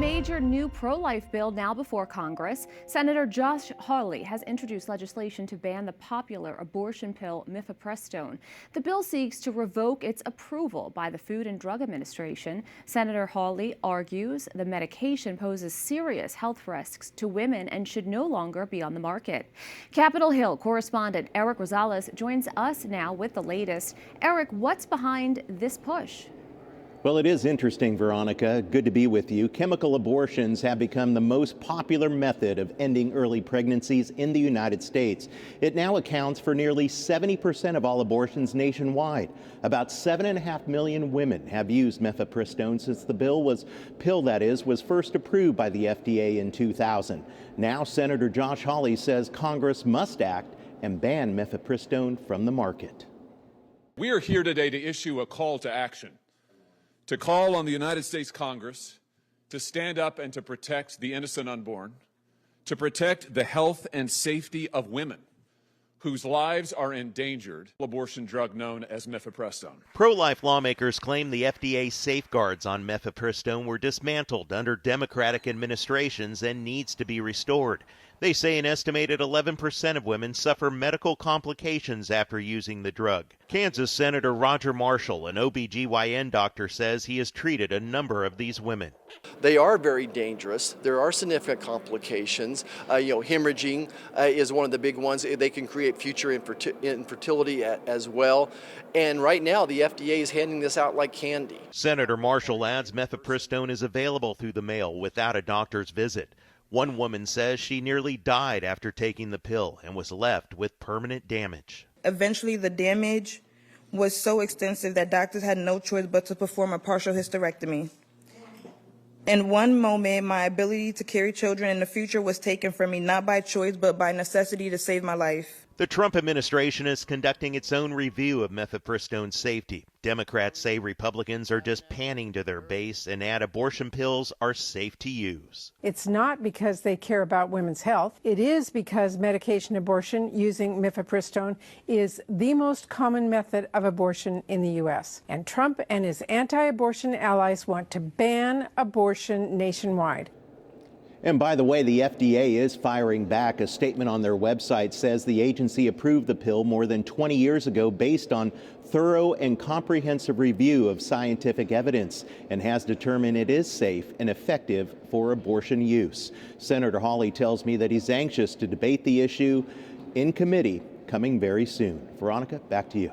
major new pro-life bill now before Congress. Senator Josh Hawley has introduced legislation to ban the popular abortion pill Mifepristone. The bill seeks to revoke its approval by the Food and Drug Administration. Senator Hawley argues the medication poses serious health risks to women and should no longer be on the market. Capitol Hill correspondent Erik Rosales joins us now with the latest. Erik, what's behind this push? Well, it is interesting, Veronica. Good to be with you. Chemical abortions have become the most popular method of ending early pregnancies in the United States. It now accounts for nearly 70% of all abortions nationwide. About 7.5 million women have used Mifepristone since the pill was first approved by the FDA in 2000. Now, Senator Josh Hawley says Congress must act and ban Mifepristone from the market. We are here today to issue a call to action, to call on the United States Congress to stand up and to protect the innocent unborn, to protect the health and safety of women whose lives are endangered. Abortion drug known as Mifepristone. Pro-life lawmakers claim the FDA's safeguards on Mifepristone were dismantled under Democratic administrations and needs to be restored. They say an estimated 11% of women suffer medical complications after using the drug. Kansas Senator Roger Marshall, an OBGYN doctor, says he has treated a number of these women. They are very dangerous. There are significant complications. Hemorrhaging is one of the big ones. They can create future infertility as well. And right now, the FDA is handing this out like candy. Senator Marshall adds Mifepristone is available through the mail without a doctor's visit. One woman says she nearly died after taking the pill and was left with permanent damage. Eventually, the damage was so extensive that doctors had no choice but to perform a partial hysterectomy. In one moment, my ability to carry children in the future was taken from me, not by choice, but by necessity to save my life. The Trump administration is conducting its own review of Mifepristone's safety. Democrats say Republicans are just panning to their base and add abortion pills are safe to use. It's not because they care about women's health. It is because medication abortion using Mifepristone is the most common method of abortion in the U.S. And Trump and his anti-abortion allies want to ban abortion nationwide. And by the way, the FDA is firing back. A statement on their website says the agency approved the pill more than 20 years ago based on thorough and comprehensive review of scientific evidence and has determined it is safe and effective for abortion use. Senator Hawley tells me that he's anxious to debate the issue in committee coming very soon. Veronica, back to you.